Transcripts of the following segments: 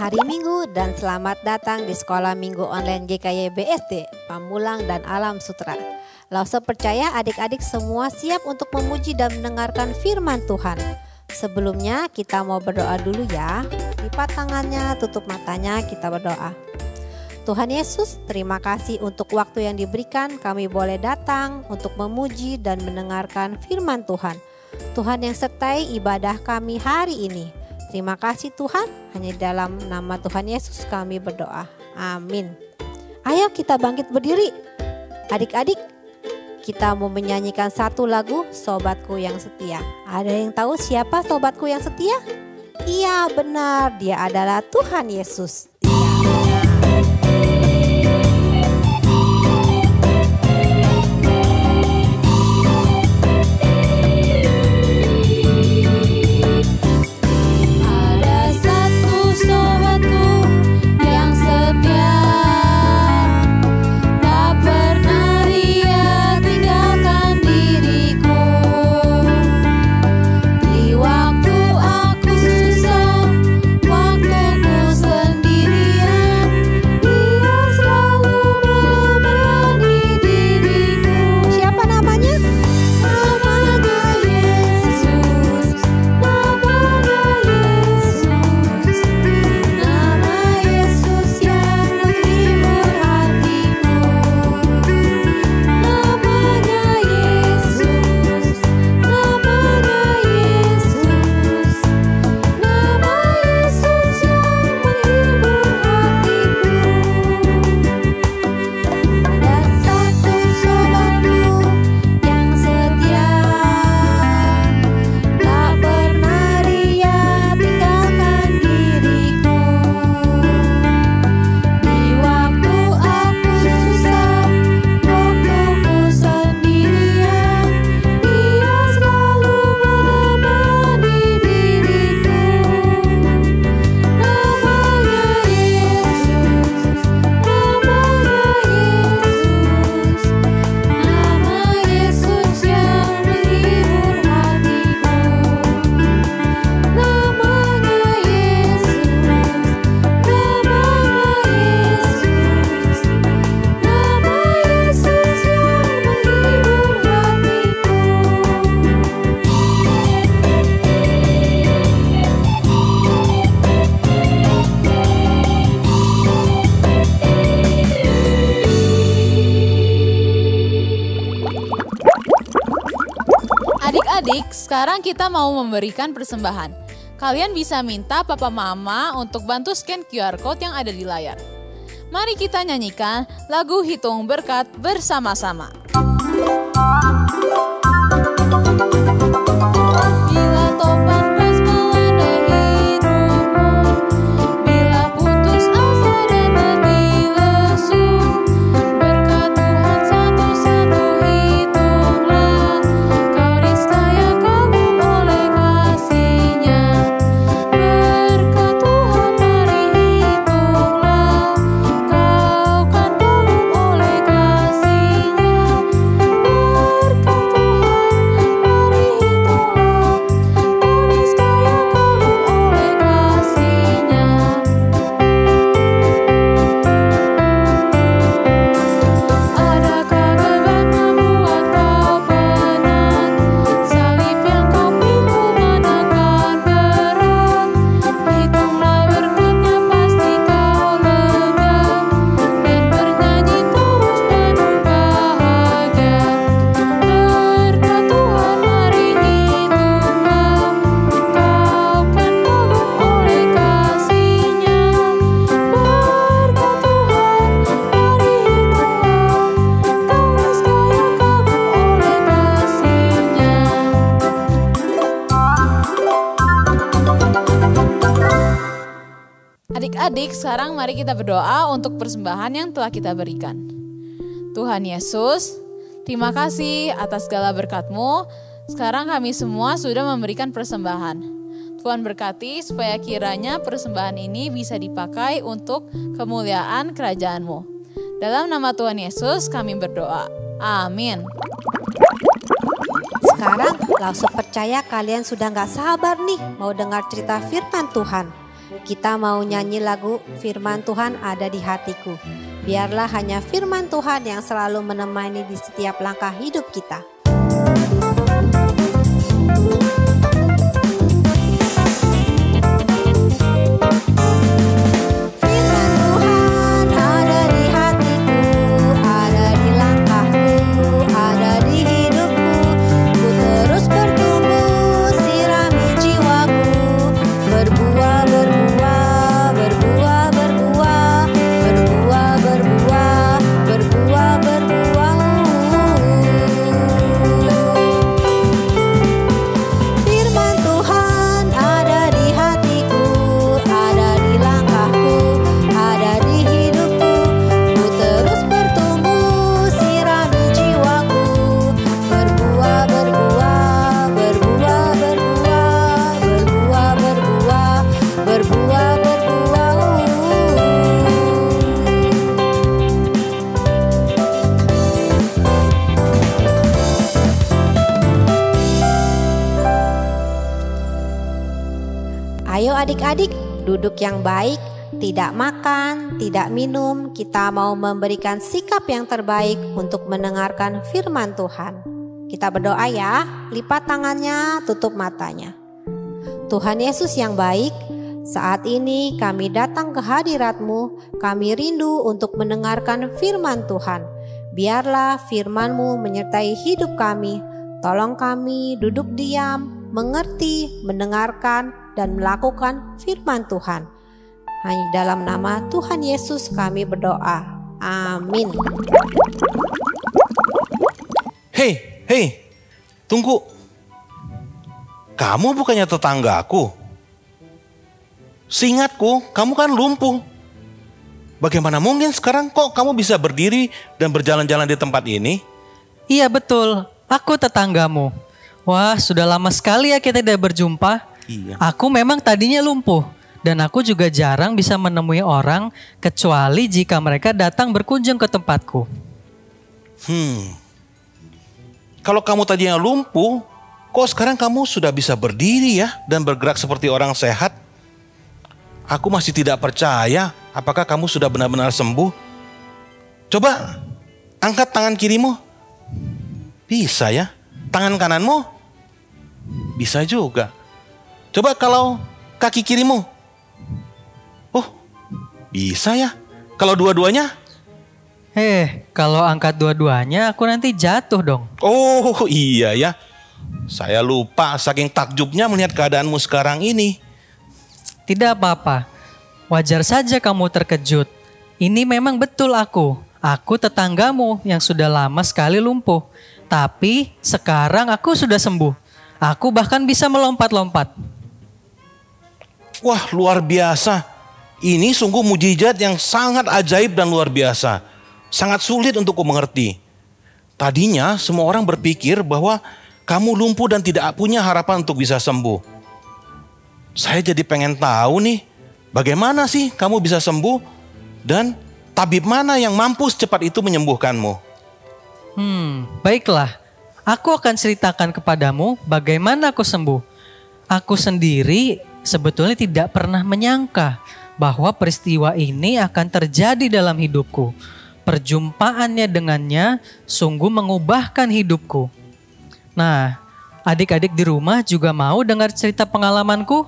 hari Minggu dan selamat datang di Sekolah Minggu Online GKY BSD Pamulang dan Alam Sutra. Lause percaya adik-adik semua siap untuk memuji dan mendengarkan firman Tuhan. Sebelumnya kita mau berdoa dulu ya. Lipat tangannya, tutup matanya, kita berdoa. Tuhan Yesus, terima kasih untuk waktu yang diberikan kami boleh datang untuk memuji dan mendengarkan firman Tuhan. Tuhan yang sertai ibadah kami hari ini. Terima kasih Tuhan, hanya dalam nama Tuhan Yesus kami berdoa. Amin. Ayo kita bangkit berdiri. Adik-adik, kita mau menyanyikan satu lagu Sobatku yang Setia. Ada yang tahu siapa sobatku yang setia? Iya benar, dia adalah Tuhan Yesus. Adik-adik, sekarang kita mau memberikan persembahan. Kalian bisa minta papa mama untuk bantu scan QR Code yang ada di layar. Mari kita nyanyikan lagu Hitung Berkat bersama-sama. Bila topan keras melanda hidupmu, bila putus asa dan mati lesu, berkat Tuhan satu-satu hitunglah, kau niscaya kagum oleh kasih-Nya. Berkat Tuhan mari hitunglah, kau kan kagum oleh kasih-Nya. Berkat Adik-adik, sekarang mari kita berdoa untuk persembahan yang telah kita berikan. Tuhan Yesus, terima kasih atas segala berkat-Mu. Sekarang kami semua sudah memberikan persembahan. Tuhan berkati supaya kiranya persembahan ini bisa dipakai untuk kemuliaan kerajaan-Mu. Dalam nama Tuhan Yesus kami berdoa. Amin. Sekarang langsung percaya kalian sudah gak sabar nih mau dengar cerita firman Tuhan. Kita mau nyanyi lagu Firman Tuhan Ada di Hatiku. Biarlah hanya firman Tuhan yang selalu menemani di setiap langkah hidup kita. Ayo adik-adik, duduk yang baik, tidak makan, tidak minum. Kita mau memberikan sikap yang terbaik untuk mendengarkan firman Tuhan. Kita berdoa ya, lipat tangannya, tutup matanya. Tuhan Yesus yang baik, saat ini kami datang ke hadirat-Mu, kami rindu untuk mendengarkan firman Tuhan. Biarlah firman-Mu menyertai hidup kami. Tolong kami duduk diam, mengerti, mendengarkan, dan melakukan firman Tuhan. Hanya dalam nama Tuhan Yesus kami berdoa. Amin. Hei, tunggu. Kamu bukannya tetanggaku? Seingatku, kamu kan lumpuh. Bagaimana mungkin sekarang kok kamu bisa berdiri dan berjalan-jalan di tempat ini? Iya betul, aku tetanggamu. Wah, sudah lama sekali ya kita tidak berjumpa. Iya. Aku memang tadinya lumpuh dan aku juga jarang bisa menemui orang kecuali jika mereka datang berkunjung ke tempatku. Kalau kamu tadinya lumpuh, kok sekarang kamu sudah bisa berdiri ya dan bergerak seperti orang sehat? Aku masih tidak percaya apakah kamu sudah benar-benar sembuh. Coba angkat tangan kirimu. Bisa ya? Tangan kananmu? Bisa juga. Coba kalau kaki kirimu. Oh, bisa ya. Kalau dua-duanya? Kalau angkat dua-duanya aku nanti jatuh dong. Oh iya ya. Saya lupa saking takjubnya melihat keadaanmu sekarang ini. Tidak apa-apa. Wajar saja kamu terkejut. Ini memang betul aku. Aku tetanggamu yang sudah lama sekali lumpuh. Tapi sekarang aku sudah sembuh. Aku bahkan bisa melompat-lompat. Wah, luar biasa. Ini sungguh mujizat yang sangat ajaib dan luar biasa. Sangat sulit untuk mengerti. Tadinya semua orang berpikir bahwa kamu lumpuh dan tidak punya harapan untuk bisa sembuh. Saya jadi pengen tahu nih, bagaimana sih kamu bisa sembuh dan tabib mana yang mampu secepat itu menyembuhkanmu? Baiklah. Aku akan ceritakan kepadamu bagaimana aku sembuh. Aku sendiri sebetulnya tidak pernah menyangka bahwa peristiwa ini akan terjadi dalam hidupku. Perjumpaannya dengannya sungguh mengubahkan hidupku. Nah, adik-adik di rumah juga mau dengar cerita pengalamanku?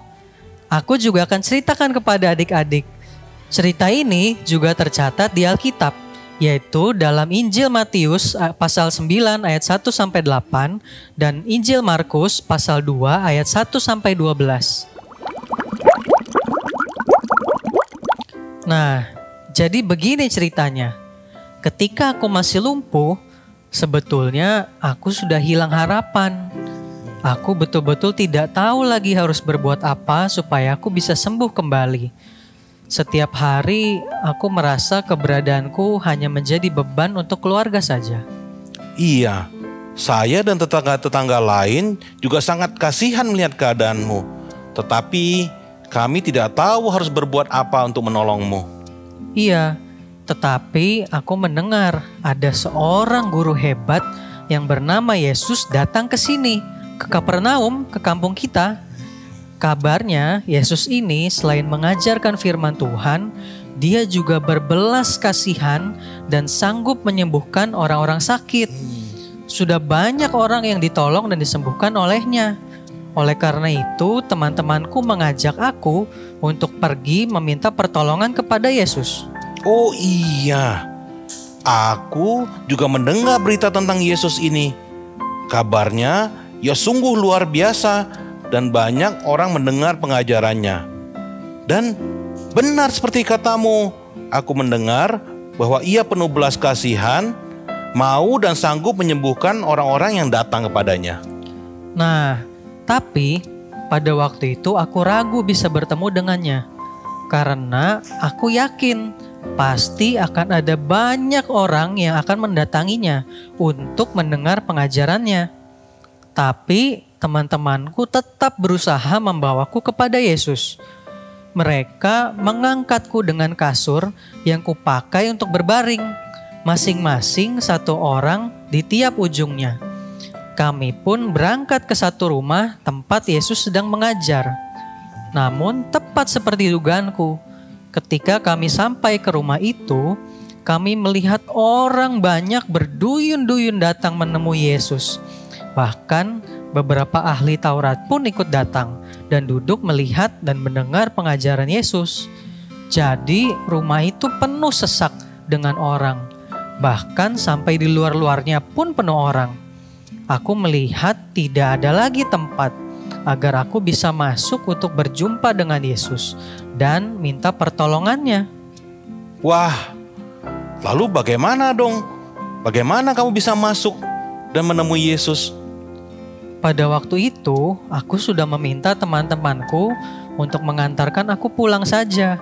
Aku juga akan ceritakan kepada adik-adik. Cerita ini juga tercatat di Alkitab, yaitu dalam Injil Matius pasal 9 ayat 1-8 dan Injil Markus pasal 2 ayat 1-12. Nah, jadi begini ceritanya. Ketika aku masih lumpuh, sebetulnya aku sudah hilang harapan. Aku betul-betul tidak tahu lagi harus berbuat apa supaya aku bisa sembuh kembali. Setiap hari aku merasa keberadaanku hanya menjadi beban untuk keluarga saja. Iya, saya dan tetangga-tetangga lain juga sangat kasihan melihat keadaanmu. Tetapi kami tidak tahu harus berbuat apa untuk menolongmu. Iya, tetapi aku mendengar ada seorang guru hebat yang bernama Yesus datang ke sini, ke Kapernaum, ke kampung kita. Kabarnya Yesus ini selain mengajarkan firman Tuhan, dia juga berbelas kasihan dan sanggup menyembuhkan orang-orang sakit. Sudah banyak orang yang ditolong dan disembuhkan olehnya. Oleh karena itu, teman-temanku mengajak aku untuk pergi meminta pertolongan kepada Yesus. Oh iya, aku juga mendengar berita tentang Yesus ini. Kabarnya, ia sungguh luar biasa dan banyak orang mendengar pengajarannya. Dan benar seperti katamu, aku mendengar bahwa ia penuh belas kasihan, mau dan sanggup menyembuhkan orang-orang yang datang kepadanya. Nah, tapi pada waktu itu aku ragu bisa bertemu dengannya. Karena aku yakin pasti akan ada banyak orang yang akan mendatanginya untuk mendengar pengajarannya. Tapi teman-temanku tetap berusaha membawaku kepada Yesus. Mereka mengangkatku dengan kasur yang kupakai untuk berbaring, masing-masing satu orang di tiap ujungnya. Kami pun berangkat ke satu rumah tempat Yesus sedang mengajar. Namun tepat seperti dugaanku, ketika kami sampai ke rumah itu, kami melihat orang banyak berduyun-duyun datang menemui Yesus. Bahkan beberapa ahli Taurat pun ikut datang dan duduk melihat dan mendengar pengajaran Yesus. Jadi rumah itu penuh sesak dengan orang. Bahkan sampai di luar-luarnya pun penuh orang. Aku melihat tidak ada lagi tempat agar aku bisa masuk untuk berjumpa dengan Yesus dan minta pertolongannya. Wah, lalu bagaimana dong? Bagaimana kamu bisa masuk dan menemui Yesus? Pada waktu itu, aku sudah meminta teman-temanku untuk mengantarkan aku pulang saja.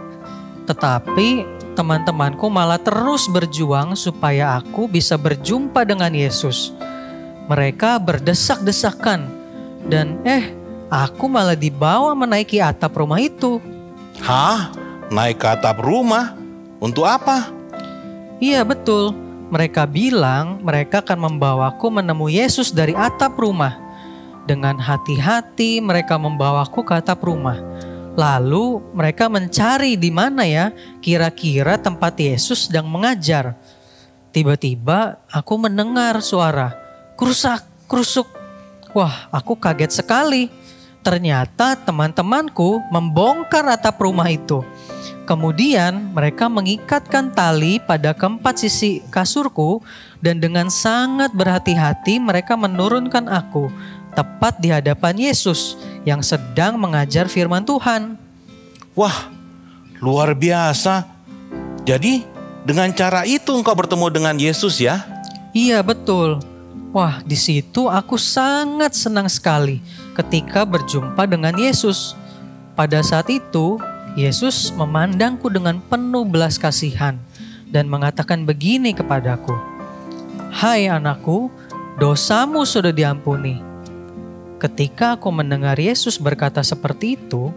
Tetapi teman-temanku malah terus berjuang supaya aku bisa berjumpa dengan Yesus. Mereka berdesak-desakan dan aku malah dibawa menaiki atap rumah itu. Hah? Naik ke atap rumah? Untuk apa? Iya betul, mereka bilang mereka akan membawaku menemui Yesus dari atap rumah. Dengan hati-hati mereka membawaku ke atap rumah. Lalu mereka mencari di mana ya kira-kira tempat Yesus sedang mengajar. Tiba-tiba aku mendengar suara kerusak, kerusuk. Wah, aku kaget sekali. Ternyata teman-temanku membongkar atap rumah itu. Kemudian mereka mengikatkan tali pada keempat sisi kasurku dan dengan sangat berhati-hati mereka menurunkan aku tepat di hadapan Yesus yang sedang mengajar firman Tuhan. Wah, luar biasa. Jadi dengan cara itu engkau bertemu dengan Yesus ya? Iya betul. Wah, di situ aku sangat senang sekali ketika berjumpa dengan Yesus. Pada saat itu, Yesus memandangku dengan penuh belas kasihan dan mengatakan begini kepadaku, "Hai anakku, dosamu sudah diampuni." Ketika aku mendengar Yesus berkata seperti itu,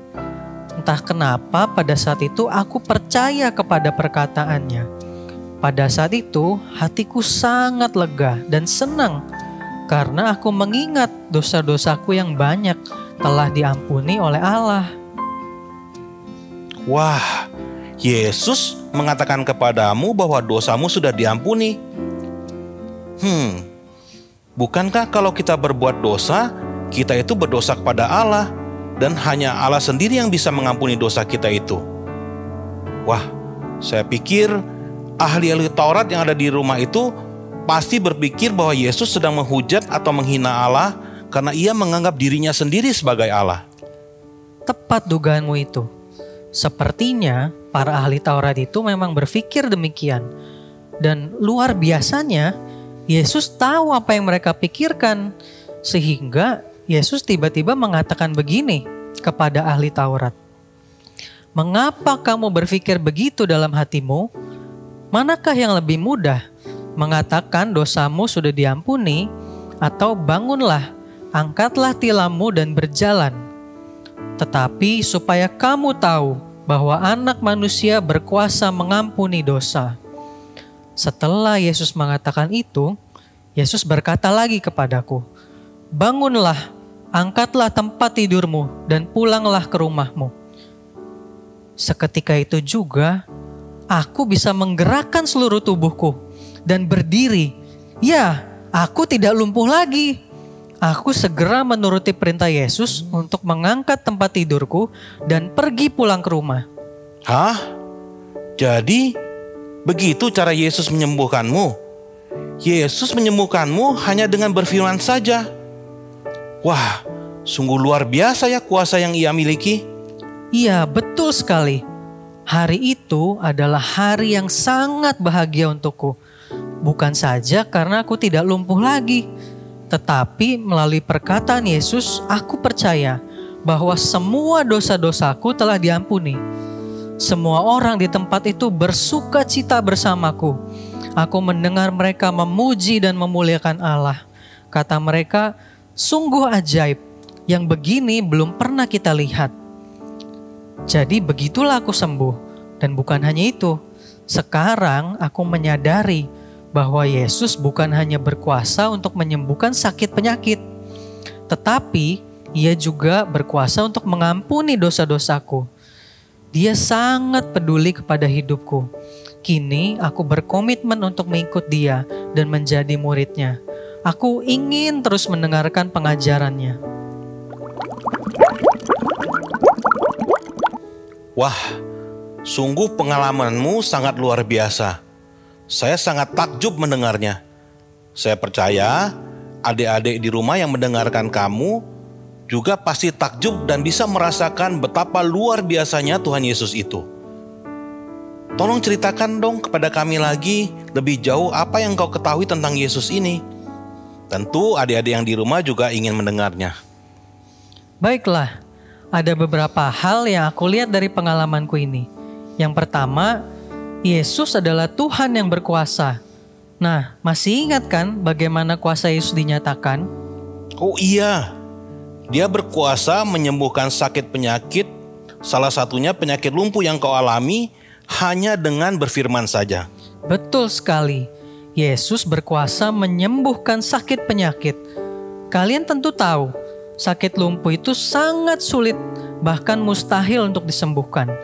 entah kenapa pada saat itu aku percaya kepada perkataannya. Pada saat itu hatiku sangat lega dan senang karena aku mengingat dosa-dosaku yang banyak telah diampuni oleh Allah. Wah, Yesus mengatakan kepadamu bahwa dosamu sudah diampuni. Bukankah kalau kita berbuat dosa, kita itu berdosa kepada Allah dan hanya Allah sendiri yang bisa mengampuni dosa kita itu? Wah, saya pikir ahli-ahli Taurat yang ada di rumah itu pasti berpikir bahwa Yesus sedang menghujat atau menghina Allah karena ia menganggap dirinya sendiri sebagai Allah. Tepat dugaanmu itu. Sepertinya para ahli Taurat itu memang berpikir demikian. Dan luar biasanya, Yesus tahu apa yang mereka pikirkan. Sehingga Yesus tiba-tiba mengatakan begini kepada ahli Taurat, Mengapa kamu berpikir begitu dalam hatimu? Manakah yang lebih mudah, mengatakan dosamu sudah diampuni, atau bangunlah, angkatlah tilammu dan berjalan? Tetapi supaya kamu tahu bahwa Anak Manusia berkuasa mengampuni dosa." Setelah Yesus mengatakan itu, Yesus berkata lagi kepadaku, "Bangunlah, angkatlah tempat tidurmu dan pulanglah ke rumahmu." Seketika itu juga, aku bisa menggerakkan seluruh tubuhku dan berdiri. Ya, aku tidak lumpuh lagi. Aku segera menuruti perintah Yesus untuk mengangkat tempat tidurku dan pergi pulang ke rumah. Hah? Jadi, begitu cara Yesus menyembuhkanmu? Yesus menyembuhkanmu hanya dengan berfirman saja. Wah, sungguh luar biasa ya kuasa yang Ia miliki. Iya, betul sekali. Hari itu adalah hari yang sangat bahagia untukku. Bukan saja karena aku tidak lumpuh lagi, tetapi melalui perkataan Yesus, aku percaya bahwa semua dosa-dosaku telah diampuni. Semua orang di tempat itu bersuka cita bersamaku. Aku mendengar mereka memuji dan memuliakan Allah. Kata mereka, "Sungguh ajaib, yang begini belum pernah kita lihat." Jadi begitulah aku sembuh. Dan bukan hanya itu, sekarang aku menyadari bahwa Yesus bukan hanya berkuasa untuk menyembuhkan sakit penyakit, tetapi Ia juga berkuasa untuk mengampuni dosa-dosaku. Dia sangat peduli kepada hidupku. Kini aku berkomitmen untuk mengikut Dia dan menjadi muridnya. Aku ingin terus mendengarkan pengajarannya. Wah, sungguh pengalamanmu sangat luar biasa. Saya sangat takjub mendengarnya. Saya percaya adik-adik di rumah yang mendengarkan kamu juga pasti takjub dan bisa merasakan betapa luar biasanya Tuhan Yesus itu. Tolong ceritakan dong kepada kami lagi lebih jauh apa yang kau ketahui tentang Yesus ini. Tentu adik-adik yang di rumah juga ingin mendengarnya. Baiklah, ada beberapa hal yang aku lihat dari pengalamanku ini. Yang pertama, Yesus adalah Tuhan yang berkuasa. Nah, masih ingat kan bagaimana kuasa Yesus dinyatakan? Oh iya, Dia berkuasa menyembuhkan sakit penyakit, salah satunya penyakit lumpuh yang kau alami hanya dengan berfirman saja. Betul sekali, Yesus berkuasa menyembuhkan sakit penyakit. Kalian tentu tahu, sakit lumpuh itu sangat sulit, bahkan mustahil untuk disembuhkan.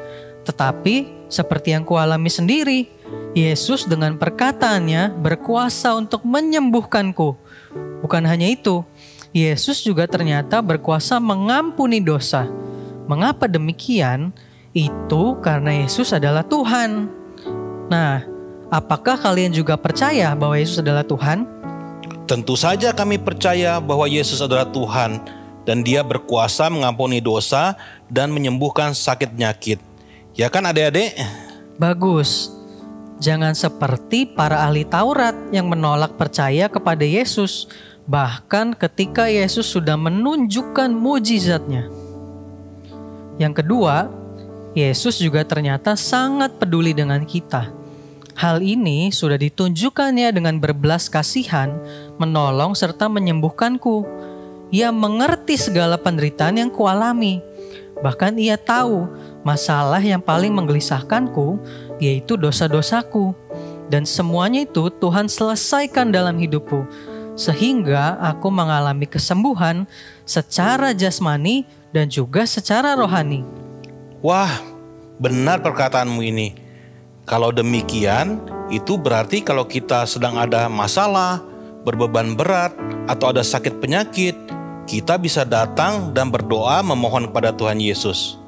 Tetapi, seperti yang kualami sendiri, Yesus dengan perkataannya berkuasa untuk menyembuhkanku. Bukan hanya itu, Yesus juga ternyata berkuasa mengampuni dosa. Mengapa demikian? Itu karena Yesus adalah Tuhan. Nah, apakah kalian juga percaya bahwa Yesus adalah Tuhan? Tentu saja kami percaya bahwa Yesus adalah Tuhan dan Dia berkuasa mengampuni dosa dan menyembuhkan sakit penyakit. Ya kan adik-adik? Bagus. Jangan seperti para ahli Taurat yang menolak percaya kepada Yesus, bahkan ketika Yesus sudah menunjukkan mujizatnya. Yang kedua, Yesus juga ternyata sangat peduli dengan kita. Hal ini sudah ditunjukkannya dengan berbelas kasihan, menolong serta menyembuhkanku. Ia mengerti segala penderitaan yang kualami. Bahkan Ia tahu masalah yang paling menggelisahkanku, yaitu dosa-dosaku. Dan semuanya itu Tuhan selesaikan dalam hidupku, sehingga aku mengalami kesembuhan secara jasmani dan juga secara rohani. Wah, benar perkataanmu ini. Kalau demikian, itu berarti kalau kita sedang ada masalah, berbeban berat, atau ada sakit penyakit, kita bisa datang dan berdoa memohon kepada Tuhan Yesus.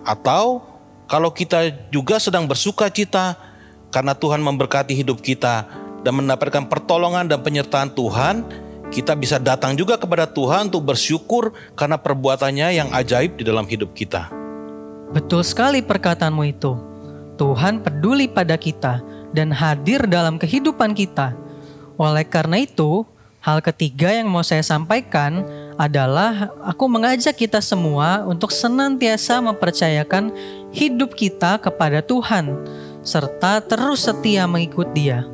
Atau kalau kita juga sedang bersuka cita karena Tuhan memberkati hidup kita dan mendapatkan pertolongan dan penyertaan Tuhan, kita bisa datang juga kepada Tuhan untuk bersyukur karena perbuatannya yang ajaib di dalam hidup kita. Betul sekali perkataanmu itu. Tuhan peduli pada kita dan hadir dalam kehidupan kita. Oleh karena itu, hal ketiga yang mau saya sampaikan adalah aku mengajak kita semua untuk senantiasa mempercayakan hidup kita kepada Tuhan, serta terus setia mengikut Dia.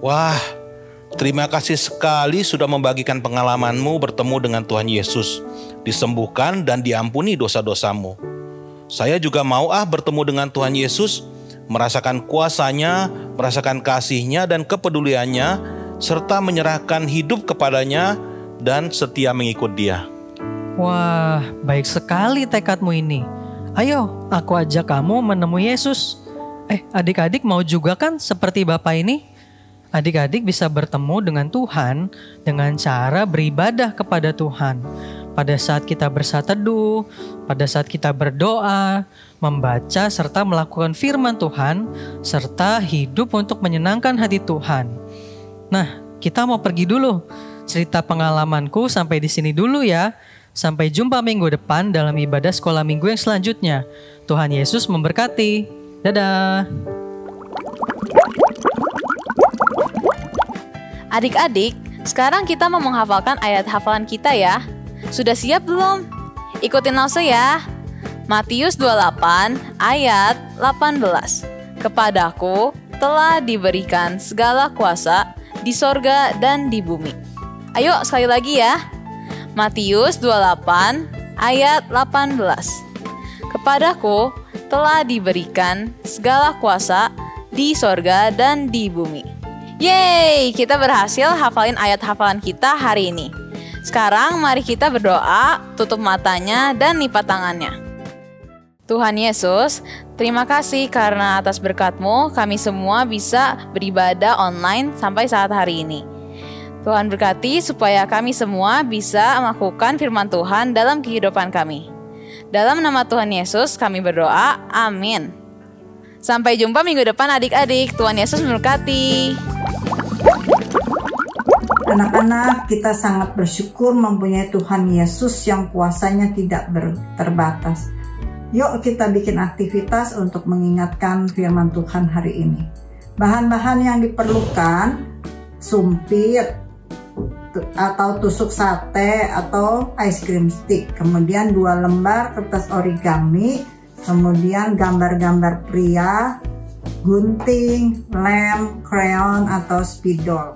Wah, terima kasih sekali sudah membagikan pengalamanmu bertemu dengan Tuhan Yesus, disembuhkan dan diampuni dosa-dosamu. Saya juga mau bertemu dengan Tuhan Yesus, merasakan kuasa-Nya, merasakan kasih-Nya dan kepeduliannya, serta menyerahkan hidup kepadanya dan setia mengikut Dia. Wah, baik sekali tekadmu ini. Ayo, aku ajak kamu menemui Yesus. Adik-adik mau juga kan seperti Bapak ini? Adik-adik bisa bertemu dengan Tuhan dengan cara beribadah kepada Tuhan. Pada saat kita bersatu teduh, pada saat kita berdoa, membaca serta melakukan firman Tuhan, serta hidup untuk menyenangkan hati Tuhan. Nah, kita mau pergi dulu. Cerita pengalamanku sampai di sini dulu ya. Sampai jumpa minggu depan dalam ibadah sekolah minggu yang selanjutnya. Tuhan Yesus memberkati. Dadah. Adik-adik, sekarang kita mau menghafalkan ayat hafalan kita ya. Sudah siap belum? Ikutin langsung ya. Matius 28 ayat 18. Kepadaku telah diberikan segala kuasa di sorga dan di bumi. Ayo sekali lagi ya. Matius 28 ayat 18. Kepadaku telah diberikan segala kuasa di sorga dan di bumi. Yeay, kita berhasil hafalin ayat hafalan kita hari ini. Sekarang mari kita berdoa, tutup matanya dan lipat tangannya. Tuhan Yesus, terima kasih karena atas berkat-Mu kami semua bisa beribadah online sampai saat hari ini. Tuhan berkati supaya kami semua bisa melakukan firman Tuhan dalam kehidupan kami. Dalam nama Tuhan Yesus kami berdoa, amin. Sampai jumpa minggu depan adik-adik, Tuhan Yesus memberkati. Anak-anak, kita sangat bersyukur mempunyai Tuhan Yesus yang kuasanya tidak terbatas. Yuk kita bikin aktivitas untuk mengingatkan firman Tuhan hari ini. Bahan-bahan yang diperlukan, sumpit, atau tusuk sate atau ice cream stick, kemudian 2 lembar kertas origami, kemudian gambar-gambar pria, gunting, lem, krayon atau spidol.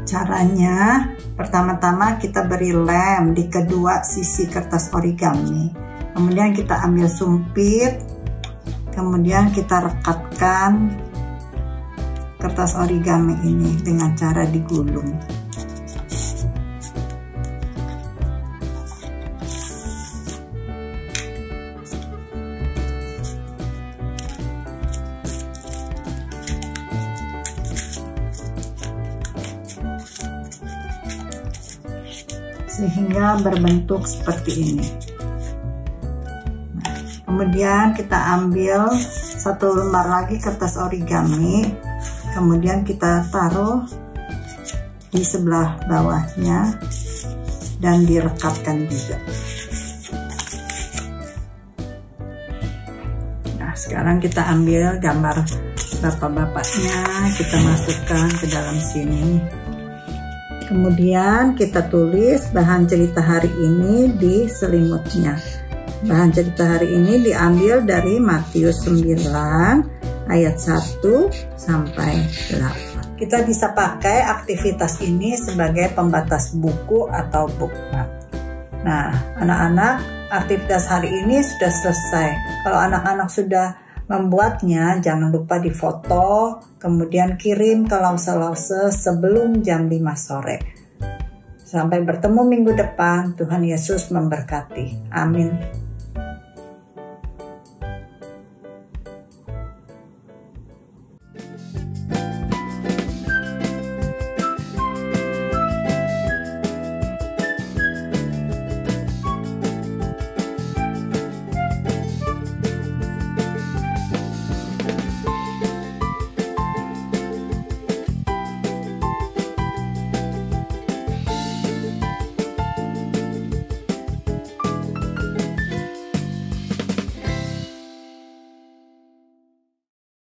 Caranya, pertama-tama kita beri lem di kedua sisi kertas origami, kemudian kita ambil sumpit, kemudian kita rekatkan kertas origami ini dengan cara digulung. Sehingga berbentuk seperti ini. Nah, kemudian kita ambil 1 lembar lagi kertas origami, kemudian kita taruh di sebelah bawahnya dan direkatkan juga. Nah, sekarang kita ambil gambar bapak-bapaknya, kita masukkan ke dalam sini. Kemudian kita tulis bahan cerita hari ini di selimutnya. Bahan cerita hari ini diambil dari Matius 9 ayat 1 sampai 8. Kita bisa pakai aktivitas ini sebagai pembatas buku atau bookmark. Nah, anak-anak, aktivitas hari ini sudah selesai. Kalau anak-anak sudah membuatnya, jangan lupa difoto, kemudian kirim ke lause-lause sebelum jam 5 sore. Sampai bertemu minggu depan, Tuhan Yesus memberkati. Amin.